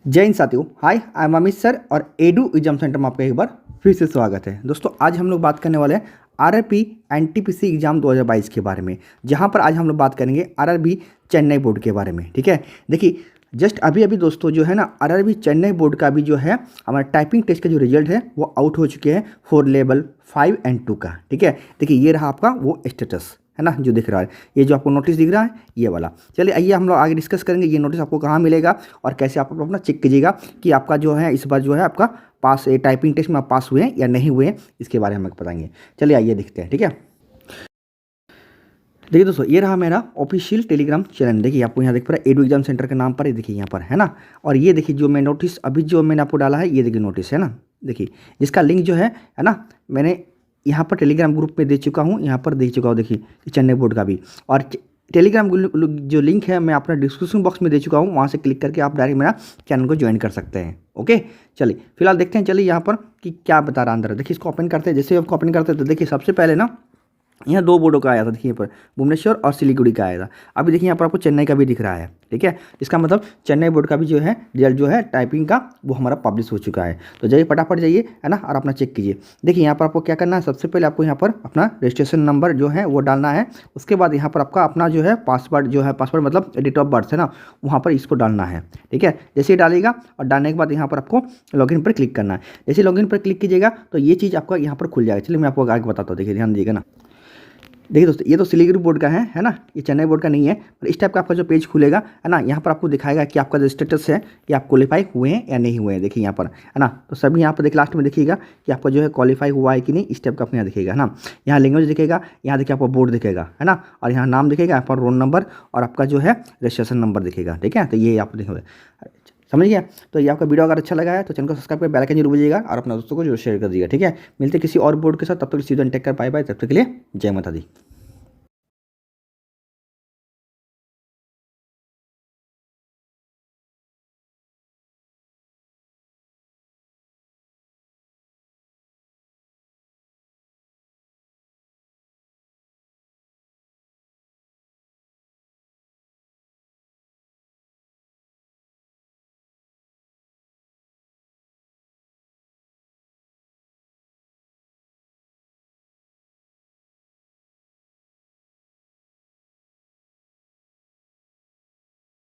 जय हिंद साथियों, हाय I am Amit sir और एडू एग्जाम सेंटर में आपका एक बार फिर से स्वागत है। दोस्तों आज हम लोग बात करने वाले हैं आरआरबी एनटीपीसी एग्जाम 2022 के बारे में, जहां पर आज हम लोग बात करेंगे आरआरबी चेन्नई बोर्ड के बारे में। ठीक है, देखिए जस्ट अभी अभी दोस्तों जो है ना आरआरबी चेन्नई बोर्ड का भी जो है हमारा टाइपिंग टेस्ट का जो रिजल्ट है वो आउट हो चुके हैं फॉर लेवल 5 एंड 2 का। ठीक है, देखिए ये रहा आपका वो स्टेटस है ना जो दिख रहा है, ये जो आपको नोटिस दिख रहा है ये वाला। चलिए आइए हम लोग आगे डिस्कस करेंगे ये नोटिस आपको कहाँ मिलेगा और कैसे आप अपना चेक कीजिएगा कि आपका जो है इस बार जो है आपका पास टाइपिंग टेस्ट में आप पास हुए हैं या नहीं हुए हैं, इसके बारे में हम बताएंगे। चलिए आइए देखते हैं। ठीक है, देखिए दोस्तों ये रहा मेरा ऑफिशियल टेलीग्राम चैनल। देखिए आपको यहाँ देख पा रहा है एडू एग्जाम सेंटर के नाम पर, ये देखिए यहाँ पर है ना। और ये देखिए जो मैं नोटिस अभी जो मैंने आपको डाला है, ये देखिए नोटिस है ना, देखिए जिसका लिंक जो है ना मैंने यहाँ पर टेलीग्राम ग्रुप में दे चुका हूँ, यहाँ पर दे चुका हूँ। देखिए चेन्नई बोर्ड का भी, और टेलीग्राम जो लिंक है मैं अपना डिस्क्रिप्शन बॉक्स में दे चुका हूँ, वहाँ से क्लिक करके आप डायरेक्ट मेरा चैनल को ज्वाइन कर सकते हैं। ओके, चलिए फिलहाल देखते हैं। चलिए यहाँ पर कि क्या बता रहा है अंदर। देखिए इसको ओपन करते हैं, जैसे आपको ओपन करते हैं तो देखिए सबसे पहले ना यहाँ दो बोर्डों का आया था। देखिए यहाँ पर भुवनेश्वर और सिलीगुड़ी का आया था। अभी देखिए यहाँ पर आपको चेन्नई का भी दिख रहा है। ठीक है, इसका मतलब चेन्नई बोर्ड का भी जो है रिजल्ट जो है टाइपिंग का वो हमारा पब्लिश हो चुका है। तो जाइए फटाफट जाइए है ना और अपना चेक कीजिए। देखिए यहाँ पर आपको क्या करना है, सबसे पहले आपको यहाँ पर अपना रजिस्ट्रेशन नंबर जो है वो डालना है। उसके बाद यहाँ पर आपका अपना जो है पासवर्ड जो है, पासवर्ड मतलब डेट ऑफ बर्थ है ना, वहाँ पर इसको डालना है। ठीक है, जैसे ही डालेगा और डालने के बाद यहाँ पर आपको लॉगिन पर क्लिक करना है। जैसे लॉगिन पर क्लिक कीजिएगा तो ये चीज़ आपका यहाँ पर खुल जाएगा। चलिए मैं आपको आगे बताता हूँ, देखिए ध्यान दीजिएगा ना। देखिए दोस्तों ये तो सिलीगुड़ी बोर्ड का है ना, ये चेन्नई बोर्ड का नहीं है। पर इस टाइप का आपका जो पेज खुलेगा है ना, यहाँ पर आपको दिखाएगा कि आपका जो स्टेटस है कि आप क्वालिफाई हुए हैं या नहीं हुए हैं। देखिए यहाँ पर है ना, तो सभी यहाँ पर देखिए लास्ट में देखिएगा कि आपका जो है क्वालिफाई हुआ है कि नहीं, इस टाइप का आपको यहाँ दिखेगा है ना। यहाँ लैंग्वेज दिखेगा, यहाँ देखिए आपको बोर्ड दिखेगा है ना, और यहाँ नाम दिखेगा, यहाँ पर रोल नंबर और आपका जो है रजिस्ट्रेशन नंबर दिखेगा। ठीक है, तो ये आप देखोगे, समझ गया। तो ये आपका वीडियो अगर अच्छा लगा है तो चैनल को सब्सक्राइब कर बेल आइकन जरूर बजाइएगा और अपने दोस्तों को जरूर शेयर कर दीजिएगा। ठीक है, मिलते किसी और बोर्ड के साथ, तब तक सीजन टेक कर, बाय बाय, तब तक के लिए जय माता दी।